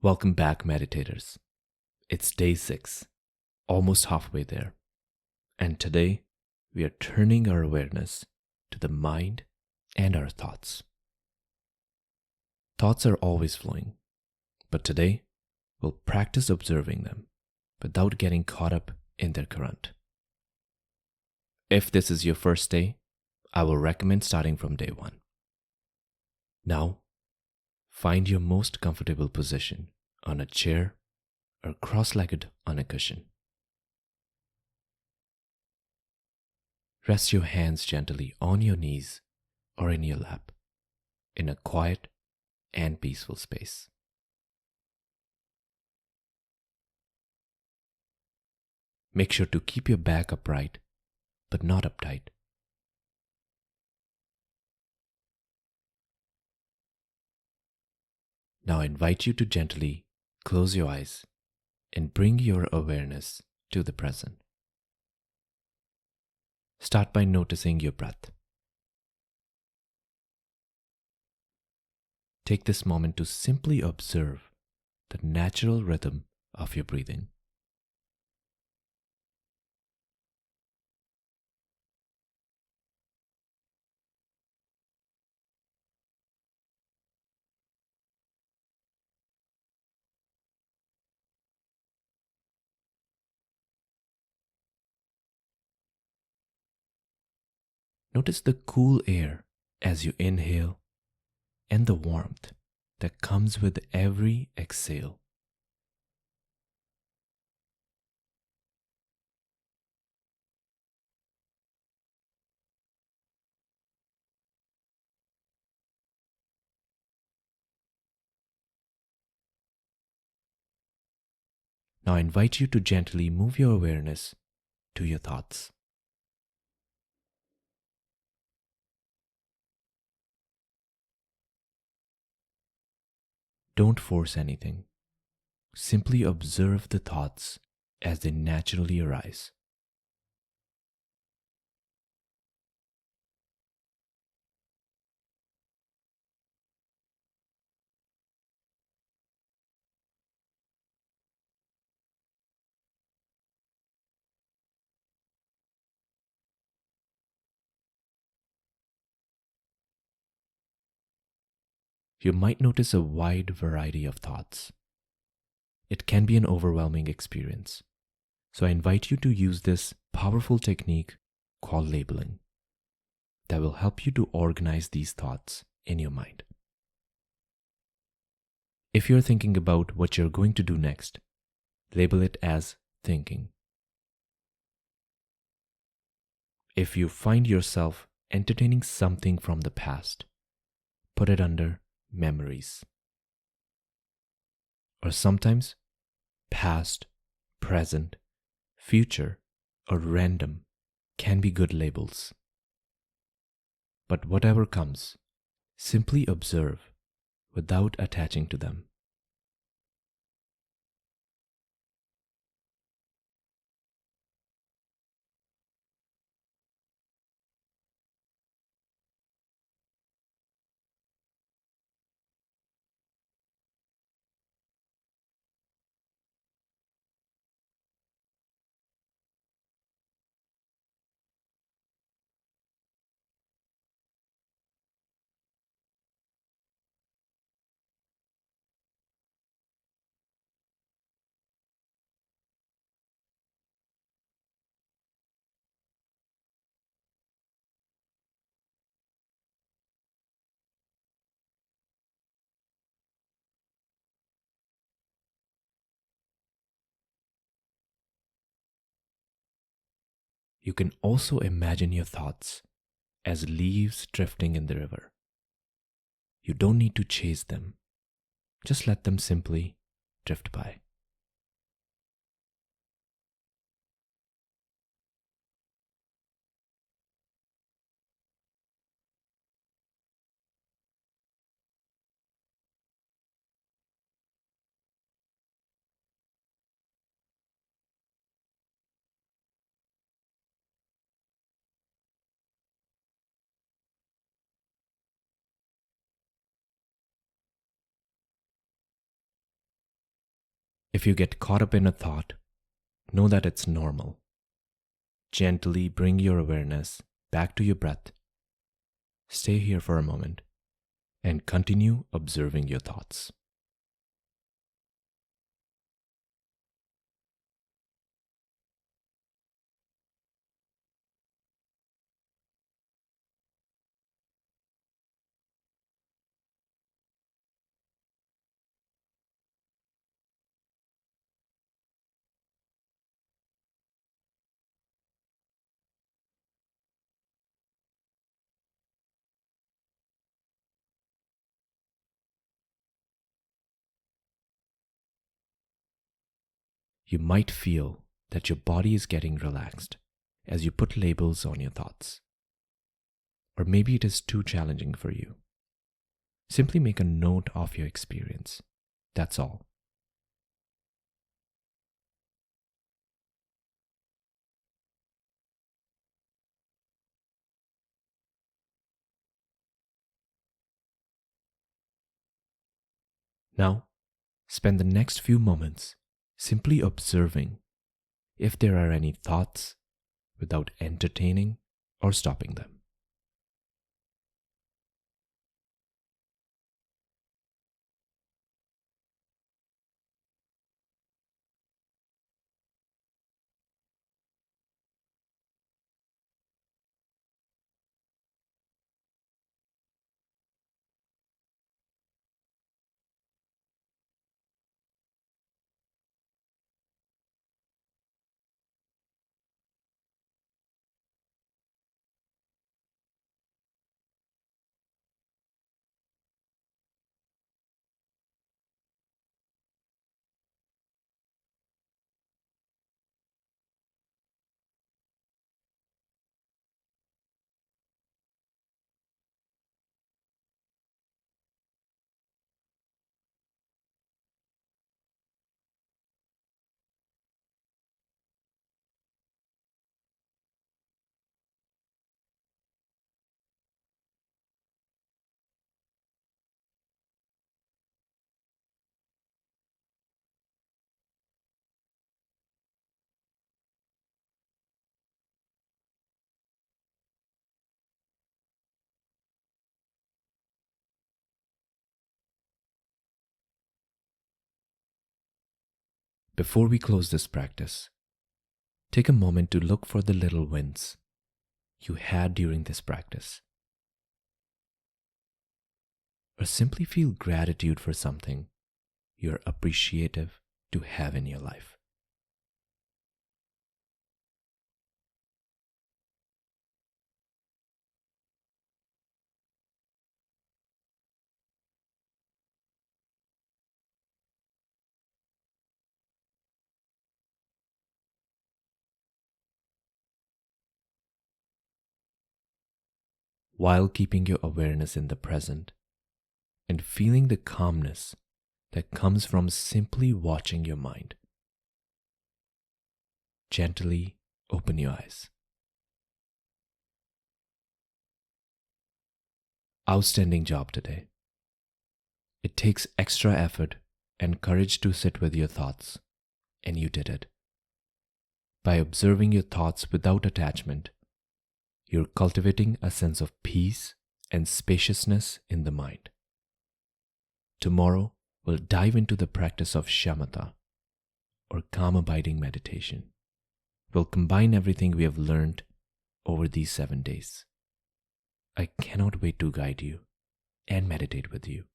Welcome back, meditators. It's day 6, almost halfway there. And today, we are turning our awareness to the mind and our thoughts. Thoughts are always flowing, but today, we'll practice observing them without getting caught up in their current. If this is your first day, I will recommend starting from day 1. Now, find your most comfortable position on a chair or cross-legged on a cushion. Rest your hands gently on your knees or in your lap in a quiet and peaceful space. Make sure to keep your back upright but not uptight. Now I invite you to gently close your eyes and bring your awareness to the present. Start by noticing your breath. Take this moment to simply observe the natural rhythm of your breathing. Notice the cool air as you inhale and the warmth that comes with every exhale. Now I invite you to gently move your awareness to your thoughts. Don't force anything. Simply observe the thoughts as they naturally arise. You might notice a wide variety of thoughts. It can be an overwhelming experience. So I invite you to use this powerful technique called labeling that will help you to organize these thoughts in your mind. If you're thinking about what you're going to do next, label it as thinking. If you find yourself entertaining something from the past, put it under memories. Or sometimes, past, present, future, or random can be good labels. But whatever comes, simply observe without attaching to them. You can also imagine your thoughts as leaves drifting in the river. You don't need to chase them. Just let them simply drift by. If you get caught up in a thought, know that it's normal. Gently bring your awareness back to your breath. Stay here for a moment and continue observing your thoughts. You might feel that your body is getting relaxed as you put labels on your thoughts. Or maybe it is too challenging for you. Simply make a note of your experience. That's all. Now, spend the next few moments simply observing if there are any thoughts without entertaining or stopping them. Before we close this practice, take a moment to look for the little wins you had during this practice. Or simply feel gratitude for something you're appreciative to have in your life. While keeping your awareness in the present and feeling the calmness that comes from simply watching your mind. Gently open your eyes. Outstanding job today. It takes extra effort and courage to sit with your thoughts, and you did it. By observing your thoughts without attachment, you're cultivating a sense of peace and spaciousness in the mind. Tomorrow, we'll dive into the practice of shamatha, or calm abiding meditation. We'll combine everything we have learned over these 7 days. I cannot wait to guide you and meditate with you.